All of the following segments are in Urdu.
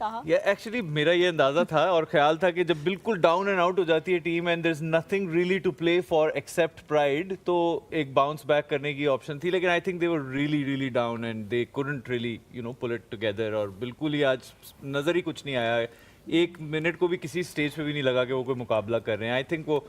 کہا. ایکچولی میرا یہ اندازہ تھا اور خیال تھا کہ جب بالکل ڈاؤن اینڈ آؤٹ ہو جاتی ہے team and there is nothing really to play for except pride, تو ایک باؤنس بیک کرنے کی آپشن تھی, لیکن I think they were really down and they couldn't really pull it together, اور بالکل ہی آج نظر ہی کچھ نہیں آیا. ایک منٹ کو بھی کسی اسٹیج پہ بھی نہیں لگا کہ وہ کوئی مقابلہ کر رہے ہیں. آئی تھنک وہ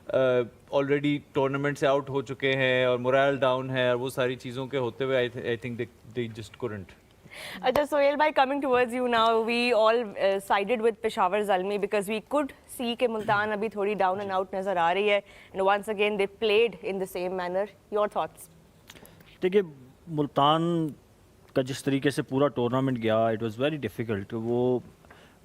آلریڈی ٹورنامنٹ سے آؤٹ ہو چکے ہیں اور مورائل ڈاؤن ہے, اور وہ ساری چیزوں کے ہوتے ہوئے I think they just couldn't. Acha, Sohail bhai, coming towards you now, we all sided with Peshawar Zalmi because we could see کہ ملتان ابھی تھوڑی ڈاؤن اینڈ آؤٹ نظر آ رہی ہے, and once again they played in the same manner. Your thoughts? دیکھیے ملتان کا جس طریقے سے پورا ٹورنامنٹ گیا, اٹ واز ویری ڈیفیکلٹ وہ,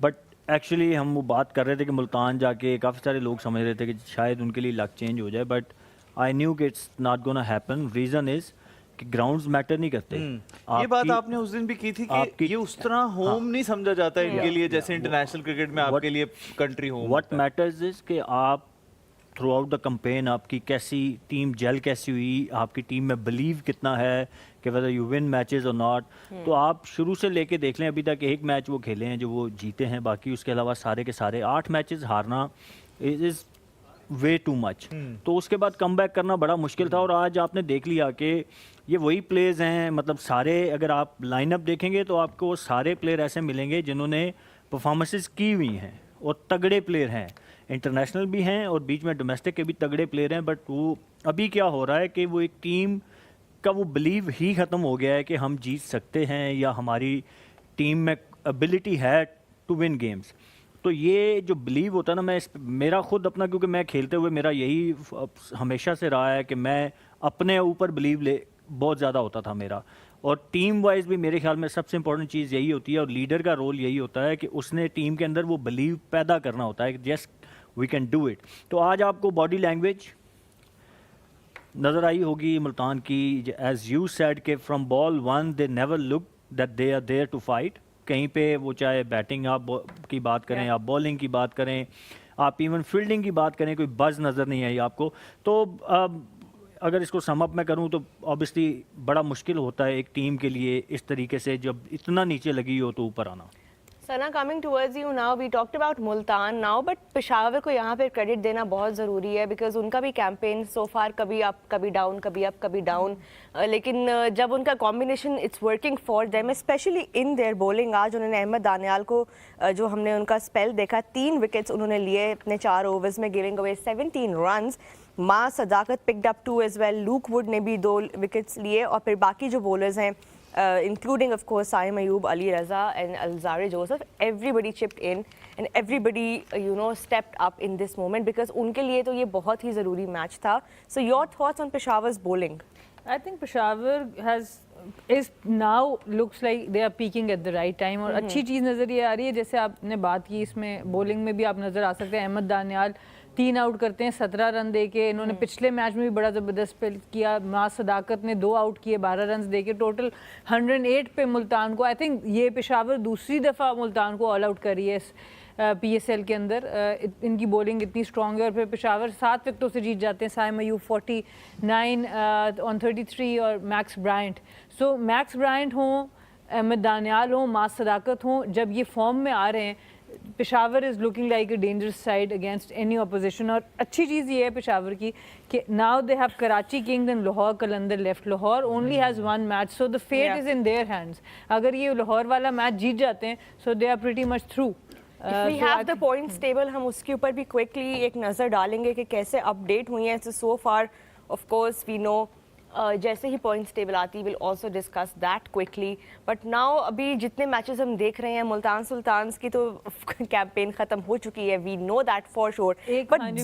بٹ ایکچولی ہم وہ بات کر رہے تھے کہ ملتان جا کے کافی سارے لوگ سمجھ رہے تھے کہ شاید ان کے لیے لک چینج ہو جائے, بٹ آئی نیو کہ it's not gonna happen. Reason is کہ گراؤنڈز میٹر نہیں کرتے. یہ بات آپ نے اس دن بھی کی تھی کہ یہ اس طرح ہوم نہیں سمجھا جاتا ان کے لیے جیسے انٹرنیشنل کرکٹ میں آپ کے لیے کنٹری ہوم. واٹ میٹرز از کہ آپ تھرو آؤٹ دا کمپین آپ کی کیسی ٹیم جیل کیسی ہوئی, آپ کی ٹیم میں بلیو کتنا ہے کہ ویدر یو ون میچز اور ناٹ. تو آپ شروع سے لے کے دیکھ لیں, ابھی تک ایک میچ وہ کھیلے ہیں جو وہ جیتے ہیں, باقی اس کے علاوہ سارے کے سارے 8 میچز ہارنا از وے ٹو مچ. تو اس کے بعد کم بیک کرنا بڑا مشکل تھا, اور آج آپ نے دیکھ لیا کہ یہ وہی پلیئرز ہیں, مطلب سارے اگر آپ لائن اپ دیکھیں گے تو آپ کو سارے پلیئر ایسے ملیں گے جنہوں نے پرفارمنسز کی ہوئی ہیں اور تگڑے پلیئر ہیں, انٹرنیشنل بھی ہیں اور بیچ میں ڈومیسٹک کے بھی تگڑے پلیئر ہیں. بٹ وہ ابھی کیا ہو رہا ہے کہ وہ ایک ٹیم کا وہ بلیو ہی ختم ہو گیا ہے کہ ہم جیت سکتے ہیں یا ہماری ٹیم میں ابیلٹی ہے ٹو ون گیمز. تو یہ جو بلیو ہوتا ہے نا, میں میرا خود اپنا, کیونکہ میں کھیلتے ہوئے میرا یہی ہمیشہ سے رہا ہے کہ میں اپنے اوپر بلیو بہت زیادہ ہوتا تھا میرا, اور ٹیم وائز بھی میرے خیال میں سب سے امپورٹنٹ چیز یہی ہوتی ہے, اور لیڈر کا رول یہی ہوتا ہے کہ اس نے ٹیم کے اندر وہ بلیو پیدا کرنا ہوتا ہے کہ یس وی کین ڈو اٹ. تو آج آپ کو باڈی لینگویج نظر آئی ہوگی ملتان کی, ایز یو سیڈ کہ from ball 1 they never look that they are there to fight. کہیں پہ وہ چاہے بیٹنگ آپ کی بات کریں, آپ بالنگ کی بات کریں, آپ ایون فیلڈنگ کی بات کریں, کوئی بز نظر نہیں آئی آپ کو. تو اگر اس کو سم اپ میں کروں تو آبویسلی بڑا مشکل ہوتا ہے ایک ٹیم کے لیے اس طریقے سے جب اتنا نیچے لگی ہو تو اوپر آنا. Sana, coming towards you now, we talked about Multan now, but Peshawar کو یہاں پہ کریڈٹ دینا بہت ضروری ہے بیکاز ان کا بھی کیمپین سو فار کبھی اپ کبھی ڈاؤن, کبھی اپ کبھی ڈاؤن, لیکن جب ان کا combination it's working for them especially in their bowling. آج انہوں نے احمد دانیال کو جو ہم نے ان کا اسپیل دیکھا, 3 وکٹس انہوں نے لیے اپنے 4 اوورز میں, گیونگ اوے 17 رنز. ماں صداقت picked up 2 as well, Luke Wood نے بھی 2 وکٹس لیے, اور پھر باقی جو بولرز ہیں including of course Saim Ayub, Ali Raza and Alzarri Joseph, everybody chipped in and everybody stepped up in this moment because ان کے لیے تو یہ بہت ہی ضروری میچ تھا. So your thoughts on Peshawar's bowling? I think Peshawar is now looks like they are peaking at the right time, اور اچھی چیز نظر یہ آ رہی ہے جیسے آپ نے بات کی, اس میں بولنگ میں بھی آپ نظر آ سکتے ہیں. احمد دانیال 3 آؤٹ کرتے ہیں 17 رن دے کے, انہوں نے پچھلے میچ میں بھی بڑا زبردست پل کیا. ماں صداقت نے 2 آؤٹ کیے 12 رنز دے کے, ٹوٹل 108 پہ ملتان کو. آئی تھنک یہ پشاور دوسری دفعہ ملتان کو آل آؤٹ کری ہے پی ایس ایل کے اندر. ان کی بولنگ اتنی اسٹرانگ ہے, اور پھر پشاور 7 وکٹوں سے جیت جاتے ہیں. سائم ایوب 49 آن 33 اور میکس برائنٹ. سو میکس برائنٹ ہوں, احمد دانیال ہوں, ماں صداقت ہوں, جب یہ فارم میں آ رہے ہیں, Peshawar is looking like a dangerous side against any opposition. اور اچھی چیز یہ ہے پشاور کی کہ now they have Karachi Kings and Lahore Qalandar left. Lahore only has 1 match, so the fate is in their hands. اگر یہ لاہور والا میچ جیت جاتے ہیں so they are pretty much through. If we have the points table, ہم اس کے اوپر بھی کوئکلی ایک نظر ڈالیں گے کہ کیسے اپ ڈیٹ ہوئی ہیں. So far of course we know جیسے ہی پوائنٹس ٹیبل آتی will also discuss that quickly. But now ابھی جتنے میچز ہم دیکھ رہے ہیں ملتان سلطانز کی تو کیمپین ختم ہو چکی ہے, we know that for sure. But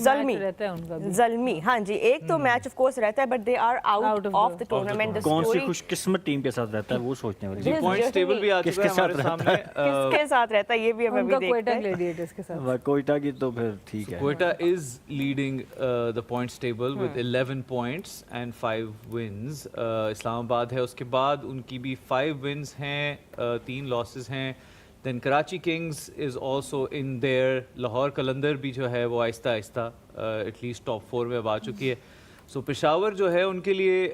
Zalmi ہاں جی ایک تو میچ آف کورس رہتا ہے, but they are out of the tournament. کون سی خوش قسمت ٹیم کے ساتھ رہتا ہے وہ سوچنے والی. پوائنٹس ٹیبل بھی آ چکا ہے ہمارے سامنے, کس کے ساتھ رہتا ہے یہ بھی ہم ابھی دیکھتے ہیں. گلیڈیٹرز کے ساتھ کوئٹہ کی تو پھر ٹھیک ہے. Quetta is leading the points table with 11 points and 5 wins. اسلام آباد ہے اس کے بعد, ان کی بھی 5 wins ہیں, 3 losses ہیں. Then Karachi Kings is also in there. Lahore Qalandar بھی جو ہے وہ آہستہ آہستہ ایٹ لیسٹ ٹاپ 4 میں اب آ چکی ہے. سو پشاور جو ہے ان کے لیے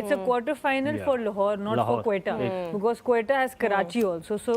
It's a quarter final Yeah. for Lahore, not Lahore. for Quetta, because Quetta has Karachi also. So